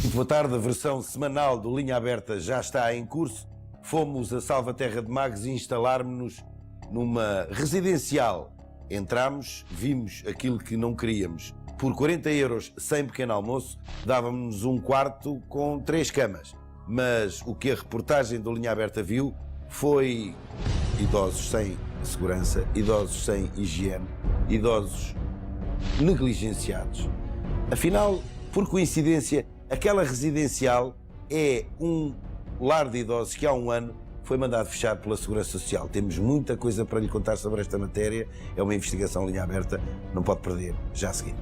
Muito boa tarde, a versão semanal do Linha Aberta já está em curso. Fomos a Salvaterra de Magos e instalarmos-nos numa residencial. Entramos, vimos aquilo que não queríamos. Por 40 euros, sem pequeno almoço, dávamos um quarto com 3 camas. Mas o que a reportagem do Linha Aberta viu foi idosos sem segurança, idosos sem higiene, idosos negligenciados. Afinal, por coincidência, aquela residencial é um lar de idosos que há um ano foi mandado fechar pela Segurança Social. Temos muita coisa para lhe contar sobre esta matéria. É uma investigação Linha Aberta, não pode perder. Já a seguir.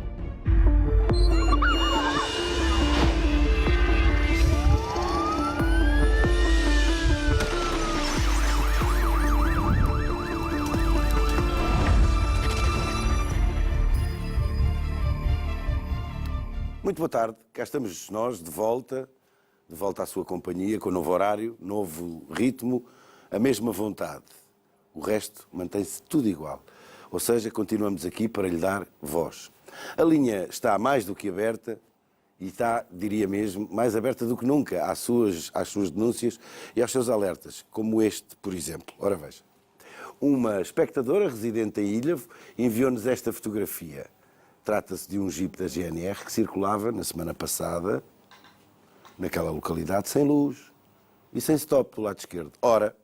Muito boa tarde, cá estamos nós de volta à sua companhia, com novo horário, novo ritmo, a mesma vontade. O resto mantém-se tudo igual, ou seja, continuamos aqui para lhe dar voz. A linha está mais do que aberta e está, diria mesmo, mais aberta do que nunca às suas denúncias e aos seus alertas, como este, por exemplo. Ora veja, uma espectadora residente em Ilhavo enviou-nos esta fotografia. Trata-se de um Jeep da GNR que circulava na semana passada naquela localidade sem luz e sem stop do lado esquerdo. Ora,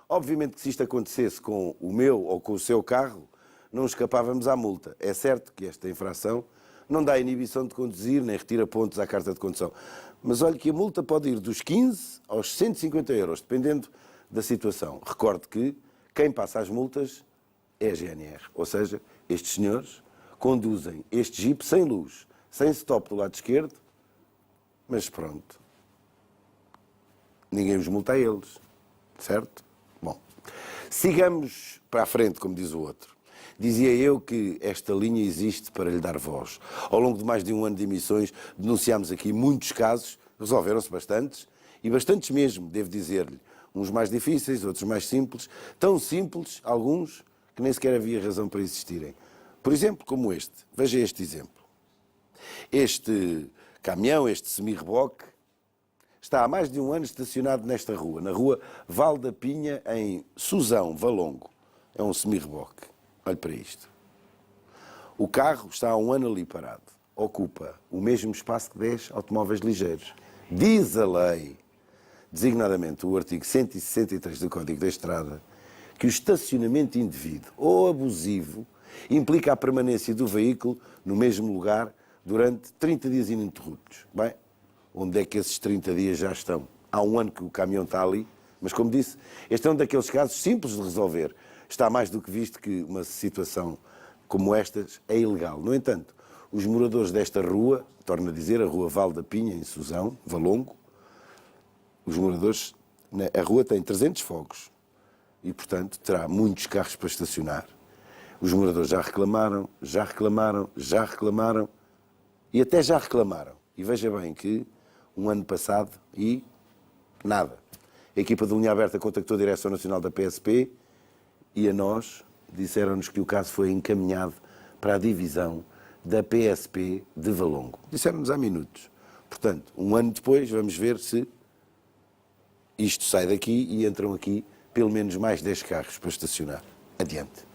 obviamente que se isto acontecesse com o meu ou com o seu carro, não escapávamos à multa. É certo que esta infração não dá inibição de conduzir nem retira pontos à carta de condução. Mas olhe que a multa pode ir dos 15 aos 150 euros, dependendo da situação. Recorde que quem passa as multas é a GNR, ou seja, estes senhores conduzem este Jeep sem luz, sem stop do lado esquerdo, mas pronto, ninguém os multa a eles, certo? Bom, sigamos para a frente, como diz o outro. Dizia eu que esta linha existe para lhe dar voz. Ao longo de mais de um ano de emissões, denunciámos aqui muitos casos, resolveram-se bastantes, e bastantes mesmo, devo dizer-lhe. Uns mais difíceis, outros mais simples, tão simples, alguns, que nem sequer havia razão para existirem. Por exemplo, como este. Veja este exemplo. Este caminhão, este semi-reboque, está há mais de um ano estacionado nesta rua, na rua Val da Pinha, em Suzão, Valongo. É um semi-reboque. Olhe para isto. O carro está há um ano ali parado. Ocupa o mesmo espaço que 10 automóveis ligeiros. Diz a lei, designadamente o artigo 163 do Código da Estrada, que o estacionamento indevido ou abusivo implica a permanência do veículo no mesmo lugar durante 30 dias ininterruptos. Bem, onde é que esses 30 dias já estão? Há um ano que o caminhão está ali, mas como disse, este é um daqueles casos simples de resolver. Está mais do que visto que uma situação como estas é ilegal. No entanto, os moradores desta rua, torno a dizer, a rua Val da Pinha, em Suzão, Valongo, os moradores, a rua tem 300 fogos e, portanto, terá muitos carros para estacionar. Os moradores já reclamaram e até já reclamaram. E veja bem que um ano passado e nada. A equipa do Linha Aberta contactou a Direção Nacional da PSP e a nós disseram-nos que o caso foi encaminhado para a divisão da PSP de Valongo. Disseram-nos há minutos. Portanto, um ano depois vamos ver se isto sai daqui e entram aqui pelo menos mais 10 carros para estacionar. Adiante.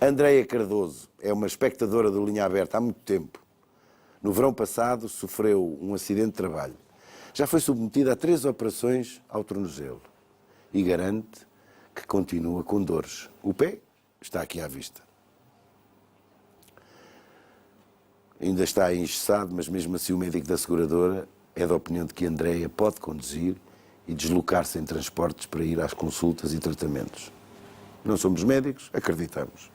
Andreia Cardoso é uma espectadora do Linha Aberta há muito tempo. No verão passado sofreu um acidente de trabalho. Já foi submetida a 3 operações ao tornozelo e garante que continua com dores. O pé está aqui à vista. Ainda está engessado, mas mesmo assim o médico da seguradora é da opinião de que Andreia pode conduzir e deslocar-se em transportes para ir às consultas e tratamentos. Não somos médicos, acreditamos.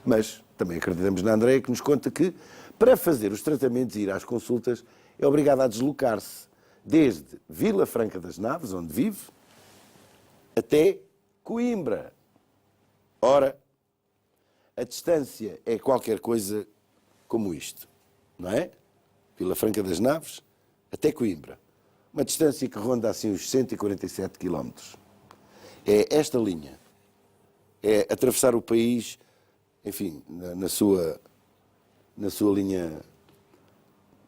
Mas também acreditamos na Andreia, que nos conta que, para fazer os tratamentos e ir às consultas, é obrigada a deslocar-se desde Vila Franca das Naves, onde vive, até Coimbra. Ora, a distância é qualquer coisa como isto, não é? Vila Franca das Naves até Coimbra. Uma distância que ronda assim os 147 km. É esta linha. É atravessar o país, enfim, na sua linha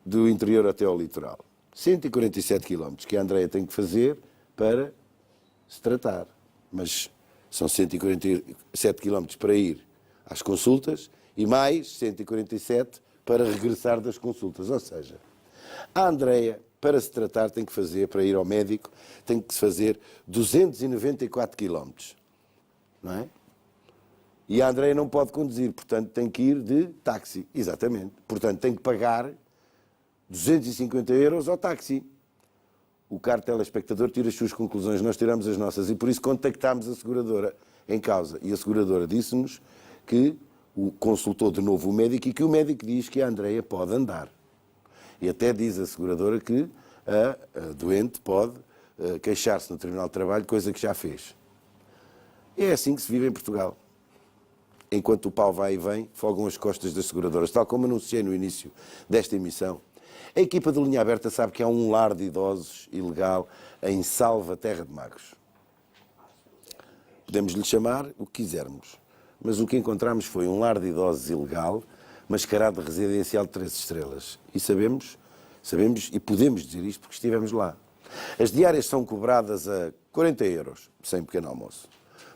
do interior até ao litoral. 147 km que a Andreia tem que fazer para se tratar. Mas são 147 km para ir às consultas e mais 147 para regressar das consultas. Ou seja, a Andreia, para se tratar, tem que fazer, para ir ao médico, tem que se fazer 294 km. Não é? E a Andreia não pode conduzir, portanto tem que ir de táxi. Exatamente. Portanto tem que pagar 250 euros ao táxi. O caro telespectador tira as suas conclusões, nós tiramos as nossas e por isso contactámos a seguradora em causa. E a seguradora disse-nos que consultou de novo o médico e que o médico diz que a Andreia pode andar. E até diz a seguradora que a doente pode queixar-se no Tribunal de Trabalho, coisa que já fez. É assim que se vive em Portugal. Enquanto o pau vai e vem, folgam as costas das seguradoras. Tal como anunciei no início desta emissão, a equipa de Linha Aberta sabe que há um lar de idosos ilegal em Salva, Terra de Magos. Podemos lhe chamar o que quisermos, mas o que encontramos foi um lar de idosos ilegal, mascarado de residencial de 3 estrelas. E sabemos e podemos dizer isto porque estivemos lá. As diárias são cobradas a 40 euros, sem pequeno almoço.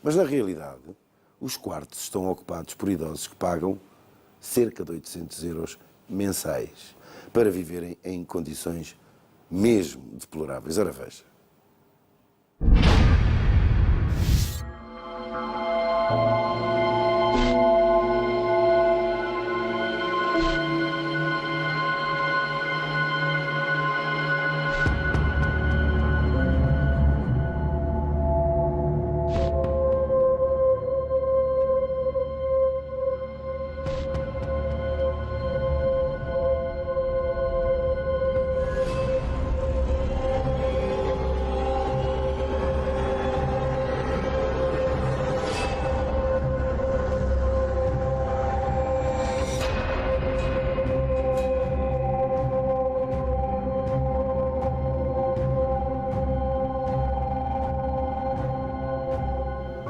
Mas na realidade, os quartos estão ocupados por idosos que pagam cerca de 800 euros mensais para viverem em condições mesmo deploráveis. Ora veja.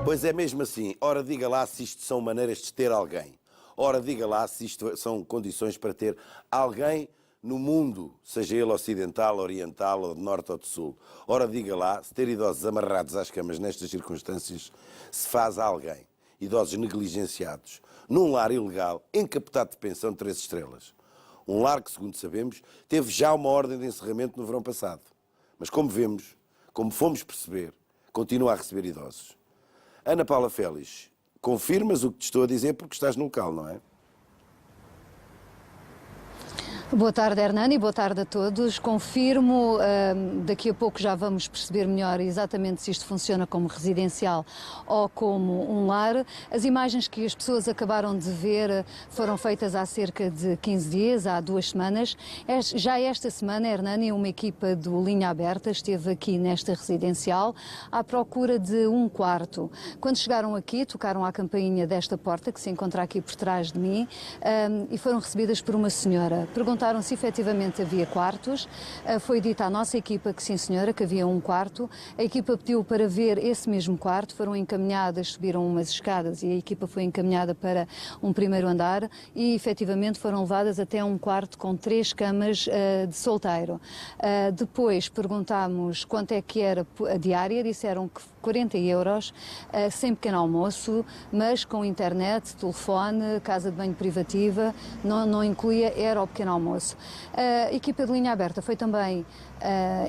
Pois é mesmo assim. Ora, diga lá se isto são maneiras de ter alguém. Ora, diga lá se isto são condições para ter alguém no mundo, seja ele ocidental, oriental, ou de norte ou de sul. Ora, diga lá se ter idosos amarrados às camas nestas circunstâncias se faz a alguém. Idosos negligenciados, num lar ilegal, encapotado de pensão de 3 estrelas. Um lar que, segundo sabemos, teve já uma ordem de encerramento no verão passado. Mas como vemos, como fomos perceber, continua a receber idosos. Ana Paula Félix, confirmas o que te estou a dizer porque estás no local, não é? Boa tarde, Hernani, boa tarde a todos. Confirmo, daqui a pouco já vamos perceber melhor exatamente se isto funciona como residencial ou como um lar. As imagens que as pessoas acabaram de ver foram feitas há cerca de 15 dias, há 2 semanas. Já esta semana, Hernani, uma equipa do Linha Aberta esteve aqui nesta residencial à procura de um quarto. Quando chegaram aqui, tocaram à campainha desta porta que se encontra aqui por trás de mim e foram recebidas por uma senhora. Perguntaram se efetivamente havia quartos. Foi dito à nossa equipa que sim, senhora, que havia um quarto. A equipa pediu para ver esse mesmo quarto, foram encaminhadas, subiram umas escadas e a equipa foi encaminhada para um primeiro andar e efetivamente foram levadas até um quarto com 3 camas de solteiro. Depois perguntámos quanto é que era a diária, disseram que 40 euros, sem pequeno almoço, mas com internet, telefone, casa de banho privativa, não incluía, era o pequeno almoço. A equipa de Linha Aberta foi também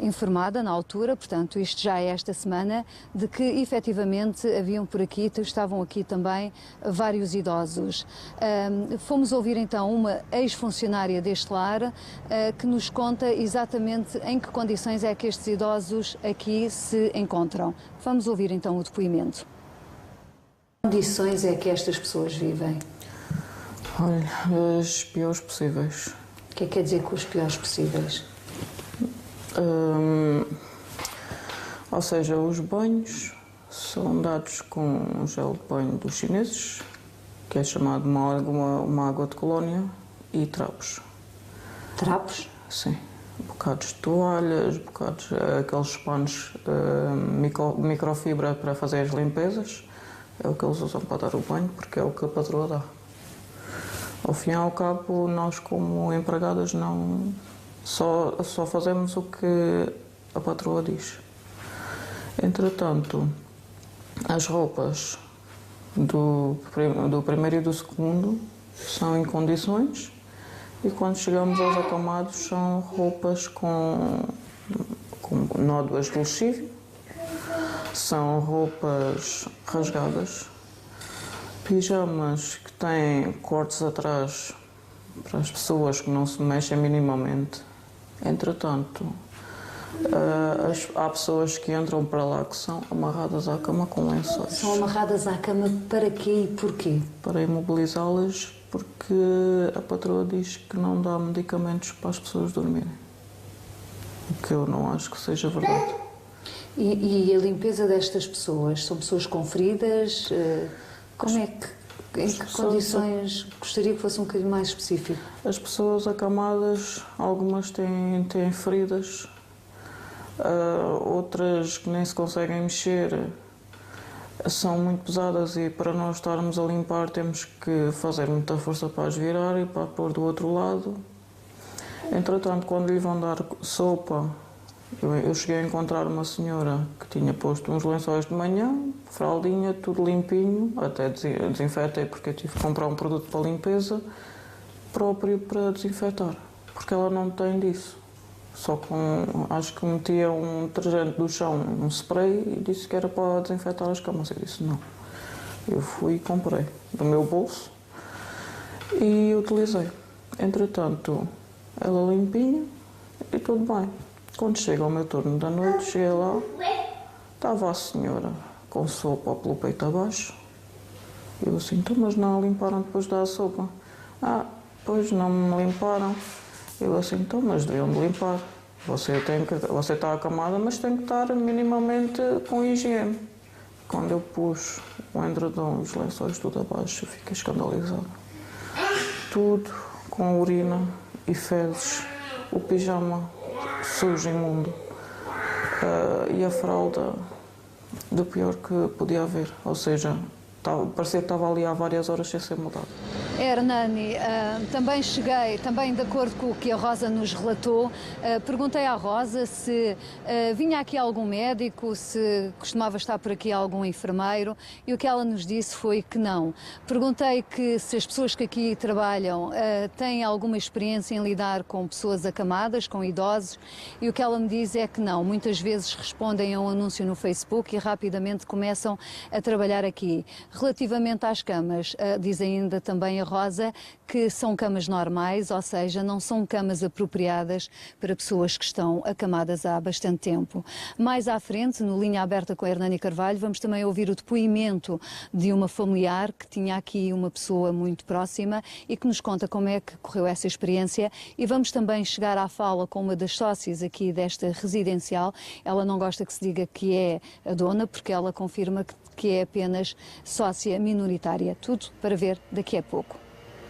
informada na altura, portanto isto já é esta semana, de que efetivamente haviam por aqui, estavam aqui também vários idosos. Fomos ouvir então uma ex-funcionária deste lar que nos conta exatamente em que condições é que estes idosos aqui se encontram. Vamos ouvir então o depoimento. Que condições é que estas pessoas vivem? Olha, as piores possíveis. O que é que quer dizer com os piores possíveis? Ou seja, os banhos são dados com um gel de banho dos chineses, que é chamado uma água de colónia, e trapos. Trapos? Sim. Bocados de toalhas, aqueles panos microfibra para fazer as limpezas. É o que eles usam para dar o banho, porque é o que a patroa dá. Ao fim e ao cabo, nós como empregadas não Só fazemos o que a patroa diz. Entretanto, as roupas do primeiro e do segundo são em condições, e quando chegamos aos acamados são roupas com nódoas de lexívia, são roupas rasgadas, pijamas que têm cortes atrás para as pessoas que não se mexem minimamente. Entretanto, há pessoas que entram para lá que são amarradas à cama com lençóis. São amarradas à cama para quê e porquê? Para imobilizá-las, porque a patroa diz que não dá medicamentos para as pessoas dormirem. O que eu não acho que seja verdade. E a limpeza destas pessoas? São pessoas com feridas? Como é que, em que condições? Gostaria que fosse um bocadinho mais específico. As pessoas acamadas, algumas têm feridas, outras que nem se conseguem mexer, são muito pesadas, e para nós estarmos a limpar temos que fazer muita força para as virar e para pôr do outro lado. Entretanto, quando lhe vão dar sopa, eu cheguei a encontrar uma senhora que tinha posto uns lençóis de manhã, fraldinha, tudo limpinho, até desinfetei porque eu tive que comprar um produto para limpeza próprio para desinfetar, porque ela não tem disso. Só acho que metia um detergente do chão, um spray, e disse que era para desinfetar as camas. Eu disse não. Eu fui e comprei do meu bolso e utilizei. Entretanto, ela limpinha e tudo bem. Quando chega ao meu turno da noite, cheguei lá, estava a senhora com sopa pelo peito abaixo. Eu assim, então, mas não a limparam depois da sopa? Ah, pois não me limparam. Eu assim, então, mas deviam de limpar. Você está acamada, mas tem que estar minimamente com higiene. Quando eu pus o edredom e os lençóis tudo abaixo, eu fiquei escandalizada. Tudo com urina e fezes, o pijama sujo, imundo, e a fralda do pior que podia haver. Ou seja, parecia que estava ali há várias horas sem ser mudado. Hernani, também cheguei, também de acordo com o que a Rosa nos relatou, perguntei à Rosa se vinha aqui algum médico, se costumava estar por aqui algum enfermeiro, e o que ela nos disse foi que não. Perguntei que se as pessoas que aqui trabalham têm alguma experiência em lidar com pessoas acamadas, com idosos, e o que ela me diz é que não. Muitas vezes respondem a um anúncio no Facebook e rapidamente começam a trabalhar aqui. Relativamente às camas, diz ainda também a Rosa que são camas normais, ou seja, não são camas apropriadas para pessoas que estão acamadas há bastante tempo. Mais à frente, no Linha Aberta com a Hernani Carvalho, vamos também ouvir o depoimento de uma familiar que tinha aqui uma pessoa muito próxima e que nos conta como é que correu essa experiência, e vamos também chegar à fala com uma das sócias aqui desta residencial. Ela não gosta que se diga que é a dona, porque ela confirma que é apenas sócia minoritária. Tudo para ver daqui a pouco.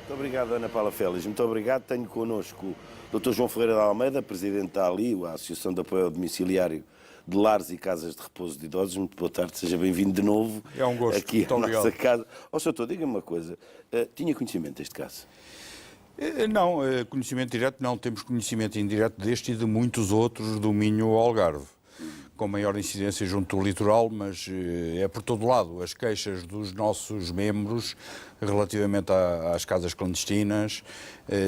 Muito obrigado, Ana Paula Félix. Muito obrigado. Tenho connosco o Dr. João Ferreira de Almeida, presidente da ALI, a Associação de Apoio ao Domiciliário de Lares e Casas de Repouso de Idosos. Muito boa tarde, seja bem-vindo de novo. É um gosto. Aqui à nossa casa. Ó, Sr. diga-me uma coisa. Tinha conhecimento deste caso? Não, conhecimento direto não. Temos conhecimento indireto deste e de muitos outros do Minho-Algarve, com maior incidência junto do litoral, mas é por todo lado. As queixas dos nossos membros relativamente às casas clandestinas,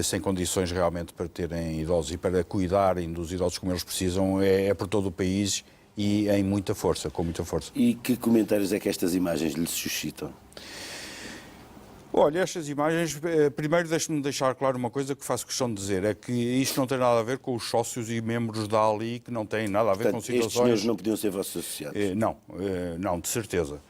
sem condições realmente para terem idosos e para cuidarem dos idosos como eles precisam, é por todo o país e em muita força, com muita força. E que comentários é que estas imagens lhe suscitam? Olha, estas imagens, primeiro deixe-me deixar claro uma coisa que faço questão de dizer, é que isto não tem nada a ver com os sócios e membros da ALI, que não têm nada a ver com situações... Estes senhores não podiam ser vossos associados? Não, de certeza.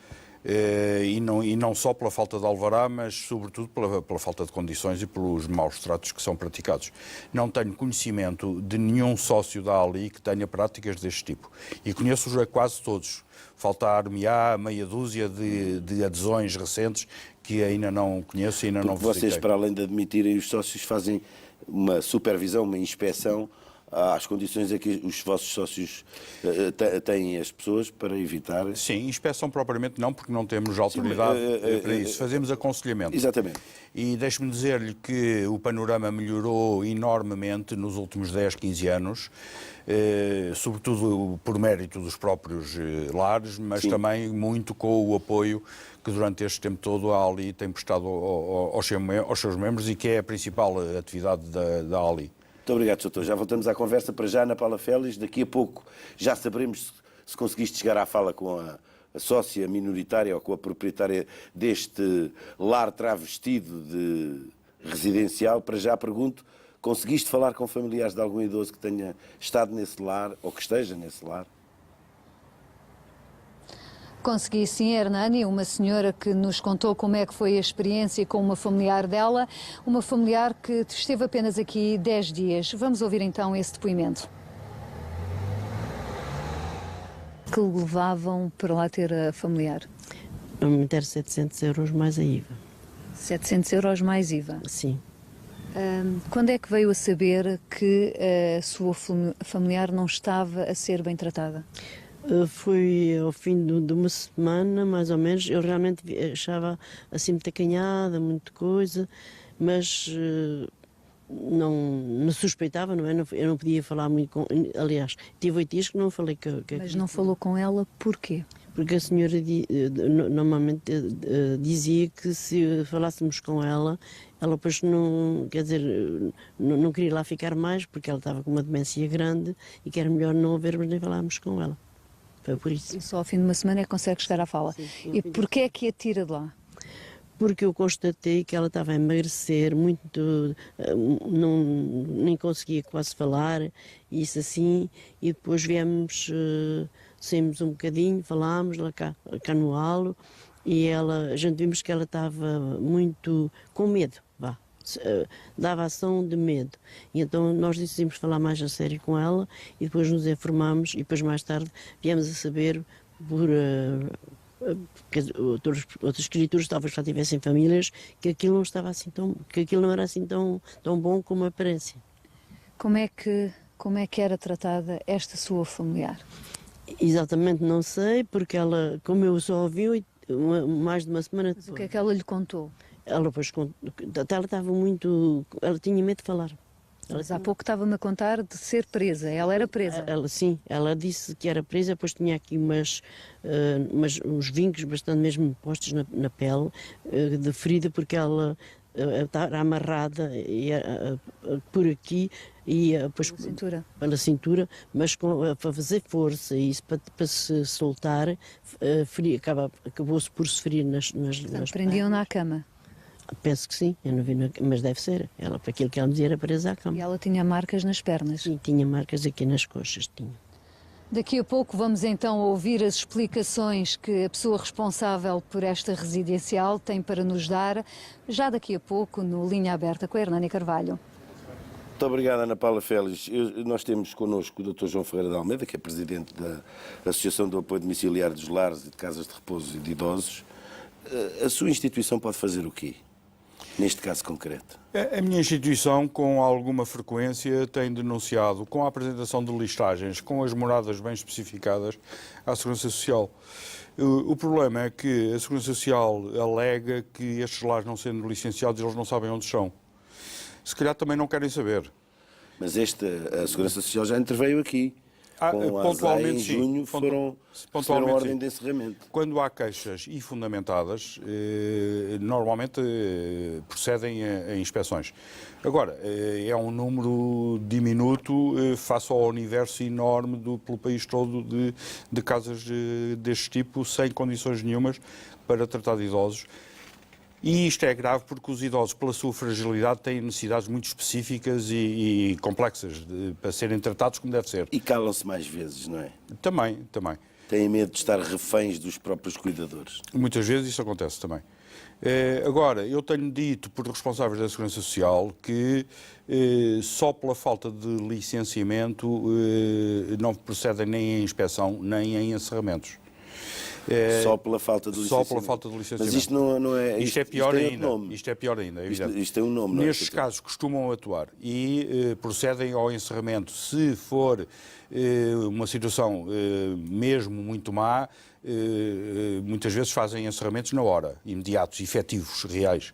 E não só pela falta de alvará, mas sobretudo pela falta de condições e pelos maus tratos que são praticados. Não tenho conhecimento de nenhum sócio da ALI que tenha práticas deste tipo. E conheço-os a quase todos. Faltar-me meia dúzia de adesões recentes que ainda não conheço e ainda não visitei. Vocês, para além de admitirem, os sócios fazem uma supervisão, uma inspeção às condições a que os vossos sócios têm as pessoas para evitar... Sim, inspeção propriamente não, porque não temos autoridade para isso. Fazemos aconselhamento. Exatamente. E deixe-me dizer-lhe que o panorama melhorou enormemente nos últimos 10, 15 anos, sobretudo por mérito dos próprios lares, mas Sim. também muito com o apoio que durante este tempo todo a ALI tem prestado aos seus membros e que é a principal atividade da ALI. Muito obrigado, doutor. Já voltamos à conversa. Para já, Ana Paula Félix, daqui a pouco já saberemos se conseguiste chegar à fala com a sócia minoritária ou com a proprietária deste lar travestido de residencial. Para já pergunto, conseguiste falar com familiares de algum idoso que tenha estado nesse lar ou que esteja nesse lar? Consegui sim, Hernani, uma senhora que nos contou como é que foi a experiência com uma familiar dela, uma familiar que esteve apenas aqui 10 dias. Vamos ouvir então esse depoimento. Que levavam para lá ter a familiar? A me der 700 euros mais a IVA. 700 euros mais IVA. Sim. Quando é que veio a saber que a sua familiar não estava a ser bem tratada? Foi ao fim de uma semana, mais ou menos. Eu realmente achava assim muito acanhada, muita coisa, mas não suspeitava, não é? Eu não podia falar muito com... Aliás, tive 8 dias que não falei com... Mas não falou com ela porquê? Porque a senhora normalmente dizia que se falássemos com ela, ela depois não, quer dizer, não queria lá ficar mais, porque ela estava com uma demência grande e que era melhor não vermos nem falarmos com ela. Foi por isso. E só ao fim de uma semana é que consegue chegar à fala. Sim, E porquê é que a tira de lá? Porque eu constatei que ela estava a emagrecer muito, nem conseguia quase falar, isso assim, e depois saímos um bocadinho, falámos lá cá no halo, e a gente vimos que ela estava muito com medo, dava ação de medo. E então nós decidimos falar mais a sério com ela e depois nos informámos e depois mais tarde viemos a saber por outras escrituras, talvez já tivessem famílias, que aquilo não estava assim que aquilo não era assim tão bom como aparece. Como é que era tratada esta sua familiar? Exatamente não sei, porque ela, como eu só ouvi mais de uma semana depois. Mas o que é que ela lhe contou? Ela depois ela estava muito, ela tinha medo de falar. Mas há pouco estava-me a contar de ser presa. Ela era presa. Sim, ela disse que era presa, depois tinha aqui uns vincos bastante mesmo postos na pele, de ferida, porque ela estava amarrada por aqui e depois pela cintura, mas para fazer força e isso para se soltar, acabou-se por se ferir nas prendiam-na à cama. Penso que sim, eu não vi, mas deve ser. Ela, para aquilo que ela me dizia, era presa à cama. E ela tinha marcas nas pernas? Sim, tinha marcas aqui nas coxas, tinha. Daqui a pouco vamos então ouvir as explicações que a pessoa responsável por esta residencial tem para nos dar, já daqui a pouco, no Linha Aberta com a Hernani Carvalho. Muito obrigado, Ana Paula Félix. Nós temos connosco o Dr. João Ferreira de Almeida, que é presidente da Associação do Apoio Domiciliário dos Lares e de Casas de Repouso e de Idosos. A sua instituição pode fazer o quê? Neste caso concreto? A minha instituição, com alguma frequência, tem denunciado, com a apresentação de listagens, com as moradas bem especificadas, à Segurança Social. O problema é que a Segurança Social alega que estes lares, não sendo licenciados, eles não sabem onde estão. Se calhar também não querem saber. Mas a Segurança Social já interveio aqui. Pontualmente, em junho sim. Receberam ordem de encerramento. Quando há queixas e fundamentadas, normalmente procedem a inspeções. Agora, é um número diminuto face ao universo enorme pelo país todo de casas deste tipo, sem condições nenhumas para tratar de idosos. E isto é grave porque os idosos, pela sua fragilidade, têm necessidades muito específicas e complexas para serem tratados como deve ser. E calam-se mais vezes, não é? Também. Têm medo de estar reféns dos próprios cuidadores. Muitas vezes isso acontece também. Agora, eu tenho dito por responsáveis da Segurança Social que só pela falta de licenciamento não procedem nem em inspeção nem em encerramentos. Só pela falta do licenciamento. Só pela falta do licenciamento. Mas isto não é... Isto é pior tem ainda. outro nome. Isto é pior ainda, é evidente. Isto tem um nome, não é? Nestes casos costumam atuar e procedem ao encerramento. Se for uma situação mesmo muito má, muitas vezes fazem encerramentos na hora, imediatos, efetivos, reais.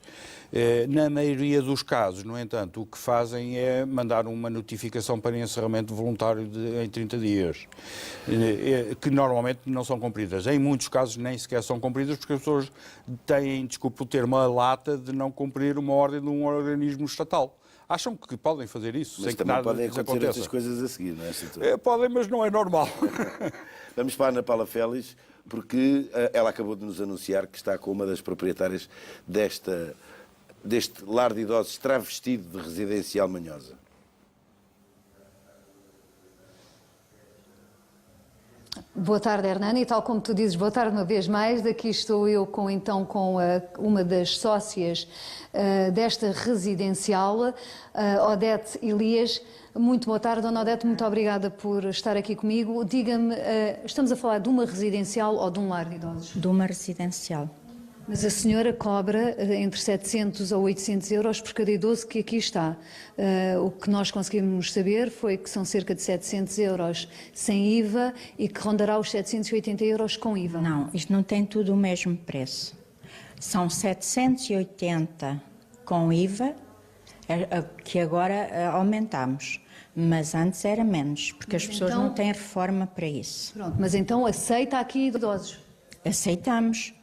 Na maioria dos casos, no entanto, o que fazem é mandar uma notificação para encerramento voluntário em 30 dias, que normalmente não são cumpridas. Em muitos casos nem sequer são cumpridas porque as pessoas têm, desculpe o termo, a lata de não cumprir uma ordem de um organismo estatal. Acham que podem fazer isso, Mas sem que também nada podem lhes acontecer aconteça. estas coisas a seguir, não é? Podem, mas não é normal. Vamos para a Ana Paula Félix, porque ela acabou de nos anunciar que está com uma das proprietárias deste lar de idosos travestido de residencial Manhosa. Boa tarde, Hernani, e tal como tu dizes, boa tarde uma vez mais. Daqui estou eu com uma das sócias desta residencial, Odete Elias. Muito boa tarde, dona Odete, muito obrigada por estar aqui comigo. Diga-me, estamos a falar de uma residencial ou de um lar de idosos? De uma residencial. Mas a senhora cobra entre 700 a 800 euros por cada idoso que aqui está. O que nós conseguimos saber foi que são cerca de 700 euros sem IVA e que rondará os 780 euros com IVA. Não, isto não tem tudo o mesmo preço. São 780 com IVA, que agora aumentamos. Mas antes era menos, porque as pessoas não têm reforma para isso. Pronto, mas então aceita aqui idosos? Aceitamos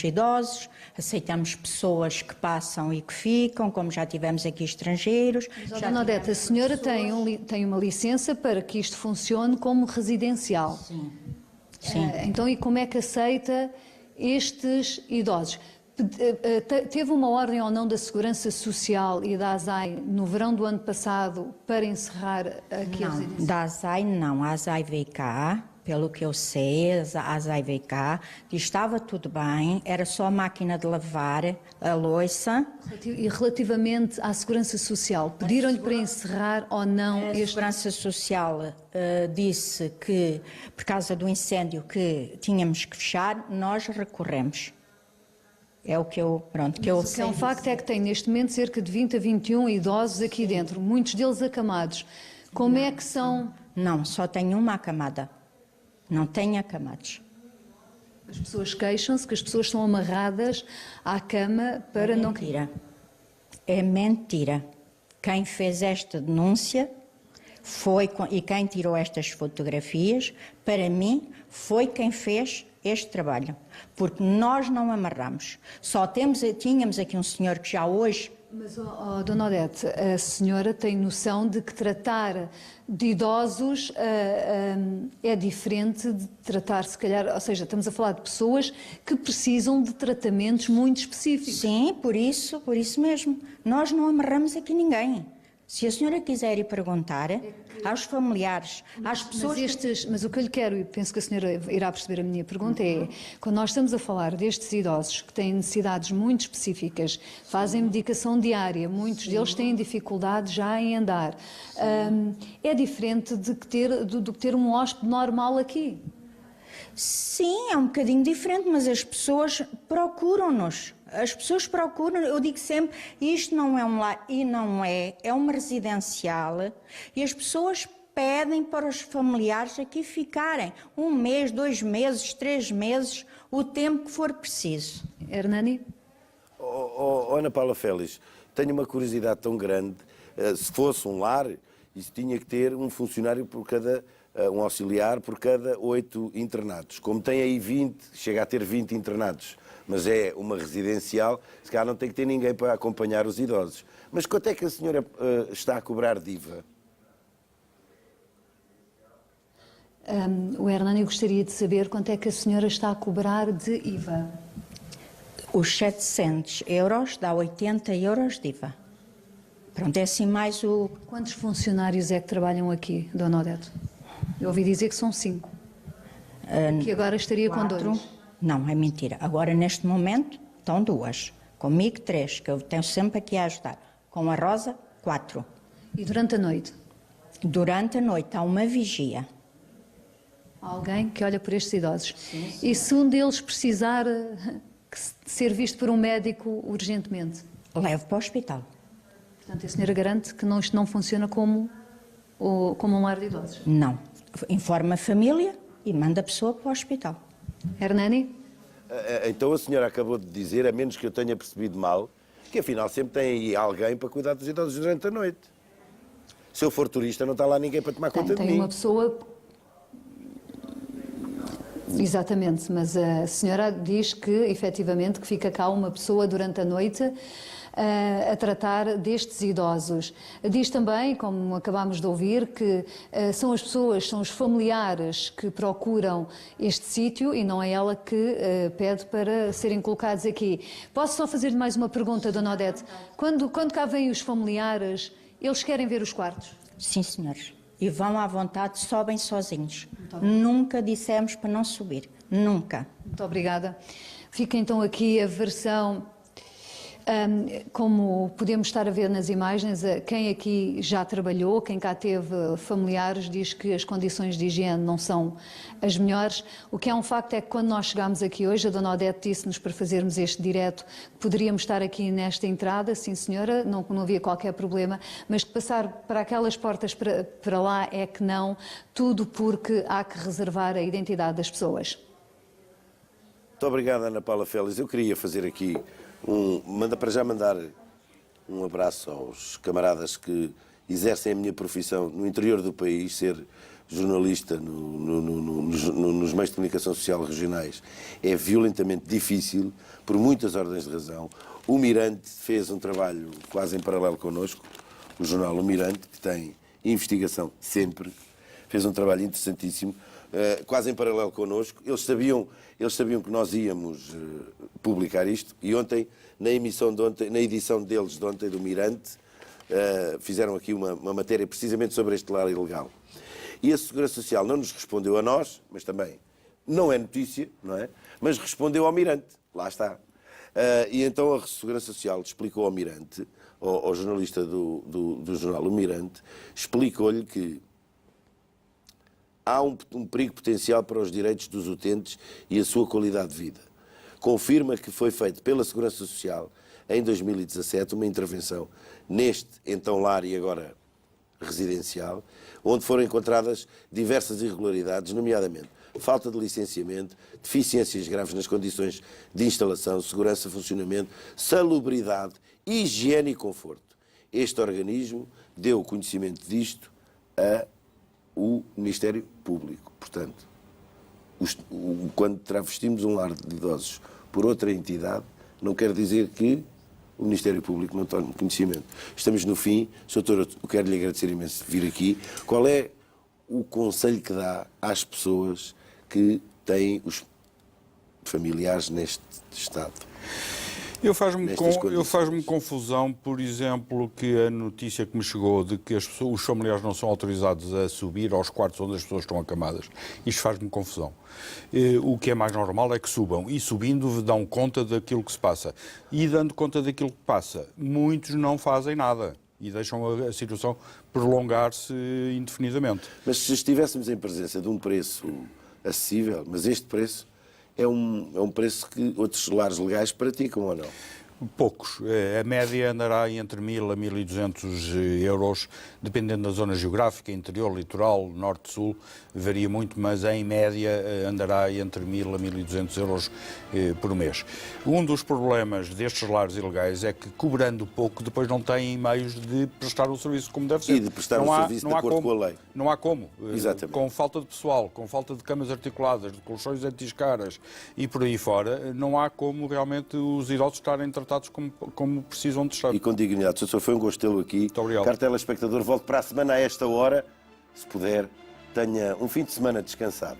idosos, aceitamos pessoas que passam e que ficam, como já tivemos aqui estrangeiros. Mas, dona Odete, a senhora tem uma licença para que isto funcione como residencial. Sim. Sim. Então, e como é que aceita estes idosos? Teve uma ordem ou não da Segurança Social e da ASAI no verão do ano passado para encerrar aqui a Não, residência? da ASAI não, a ASAI veio cá, pelo que eu sei, a ASAI veio cá, estava tudo bem, era só a máquina de lavar a louça. E relativamente à Segurança Social, pediram-lhe para encerrar ou não A Segurança Social disse que, por causa do incêndio que tínhamos que fechar, nós recorremos. É o que eu, pronto, que eu O que é um facto é que tem neste momento cerca de 20 a 21 idosos aqui dentro, muitos deles acamados. Como é que são? Não, só tenho uma acamada. Não tenho acamados. As pessoas queixam-se que as pessoas são amarradas à cama para não... Mentira. É mentira. Quem fez esta denúncia e quem tirou estas fotografias, para mim, foi quem fez este trabalho. Porque nós não amarramos. Tínhamos aqui um senhor que já hoje... Mas, dona Odete, a senhora tem noção de que tratar de idosos é diferente de tratar, se calhar, ou seja, estamos a falar de pessoas que precisam de tratamentos muito específicos. Sim, por isso mesmo. Nós não amarramos aqui ninguém. Se a senhora quiser ir perguntar aos familiares, às pessoas... Mas o que eu lhe quero, e penso que a senhora irá perceber a minha pergunta, é, quando nós estamos a falar destes idosos que têm necessidades muito específicas, fazem medicação diária, muitos deles têm dificuldade já em andar, é diferente do que ter um hóspede normal aqui? Sim, é um bocadinho diferente, mas as pessoas procuram-nos. As pessoas procuram, eu digo sempre, isto não é um lar, e não é uma residencial, e as pessoas pedem para os familiares aqui ficarem 1 mês, 2 meses, 3 meses, o tempo que for preciso. Hernani? Ana Paula Félix, tenho uma curiosidade tão grande, se fosse um lar, isso tinha que ter um funcionário por cada... um auxiliar por cada 8 internados. Como tem aí 20, chega a ter 20 internados, mas é uma residencial, se calhar não tem que ter ninguém para acompanhar os idosos. Mas quanto é que a senhora está a cobrar de IVA? O Hernani gostaria de saber quanto é que a senhora está a cobrar de IVA. Os 700 euros dá 80 euros de IVA. Pronto, é assim mais o... Quantos funcionários é que trabalham aqui, dona Odete? Eu ouvi dizer que são 5. Que agora estaria 4. com 2. Não, é mentira. Agora, neste momento, estão 2. Comigo, 3, que eu tenho sempre aqui a ajudar. Com a Rosa, 4. E durante a noite? Durante a noite há uma vigia. Alguém que olha por estes idosos. E se um deles precisar ser visto por um médico urgentemente? Levo para o hospital. Portanto, a senhora garante que isto não funciona como um lar de idosos? Não. Informa a família e manda a pessoa para o hospital. Hernani? Então a senhora acabou de dizer, a menos que eu tenha percebido mal, que afinal sempre tem aí alguém para cuidar dos idosos durante a noite. Se eu for turista, não está lá ninguém para tomar conta de Tem mim. uma pessoa... Exatamente, mas a senhora diz que, efetivamente, que fica cá uma pessoa durante a noite a tratar destes idosos. Diz também, como acabámos de ouvir, que são as pessoas, são os familiares que procuram este sítio e não é ela que pede para serem colocados aqui. Posso só fazer mais uma pergunta, Dona Odete? Quando cá vêm os familiares, eles querem ver os quartos? Sim, senhores. E vão à vontade, sobem sozinhos. Nunca dissemos para não subir. Nunca. Muito obrigada. Fica então aqui a versão, como podemos estar a ver nas imagens, quem aqui já trabalhou, quem cá teve familiares, diz que as condições de higiene não são as melhores. O que é um facto é que quando nós chegámos aqui hoje, a Dona Odete disse-nos para fazermos este direto, poderíamos estar aqui nesta entrada, sim senhora, não havia qualquer problema, mas de passar para aquelas portas para lá é que não, tudo porque há que reservar a identidade das pessoas. Muito obrigado, Ana Paula Félix. Eu queria fazer aqui mandar um abraço aos camaradas que exercem a minha profissão no interior do país, ser jornalista nos meios de comunicação social regionais é violentamente difícil, por muitas ordens de razão. O Mirante fez um trabalho quase em paralelo connosco, o jornal O Mirante, que tem investigação sempre, fez um trabalho interessantíssimo, quase em paralelo connosco. Eles sabiam que nós íamos publicar isto e ontem, na edição deles de ontem, do Mirante, fizeram aqui uma matéria precisamente sobre este lar ilegal. E a Segurança Social não nos respondeu a nós, mas também não é notícia, não é? Mas respondeu ao Mirante, lá está. E então a Segurança Social explicou ao Mirante, ao jornalista do jornal O Mirante, explicou-lhe que há um perigo potencial para os direitos dos utentes e a sua qualidade de vida. Confirma que foi feito pela Segurança Social, em 2017, uma intervenção neste então lar e agora residencial, onde foram encontradas diversas irregularidades, nomeadamente falta de licenciamento, deficiências graves nas condições de instalação, segurança, funcionamento, salubridade, higiene e conforto. Este organismo deu conhecimento disto ao Ministério Público. Portanto, quando travestimos um lar de idosos por outra entidade, não quer dizer que o Ministério Público não tome conhecimento. Estamos no fim. Sr. Doutor, eu quero lhe agradecer imenso de vir aqui. Qual é o conselho que dá às pessoas que têm os familiares neste estado? Eu faz-me confusão, por exemplo, que a notícia que me chegou de que os familiares não são autorizados a subir aos quartos onde as pessoas estão acamadas. Isto faz-me confusão. O que é mais normal é que subam e subindo dão conta daquilo que se passa. E dando conta daquilo que passa, muitos não fazem nada e deixam a situação prolongar-se indefinidamente. Mas se estivéssemos em presença de um preço acessível, mas este preço é um preço que outros lares legais praticam ou não? Poucos. A média andará entre 1.000 a 1.200 euros, dependendo da zona geográfica, interior, litoral, norte-sul, varia muito, mas em média andará entre 1.000 a 1.200 euros por mês. Um dos problemas destes lares ilegais é que, cobrando pouco, depois não têm meios de prestar o serviço como deve ser. E de prestar o serviço de acordo com a lei. Não há como. Exatamente. Com falta de pessoal, com falta de camas articuladas, de colchões anti-escaras e por aí fora, não há como realmente os idosos estarem tratados como precisam de estar. E com dignidade. Sr. foi um gosto tê-lo aqui. Muito obrigado. Caro telespectador, volte para a semana a esta hora. Se puder, tenha um fim de semana descansado.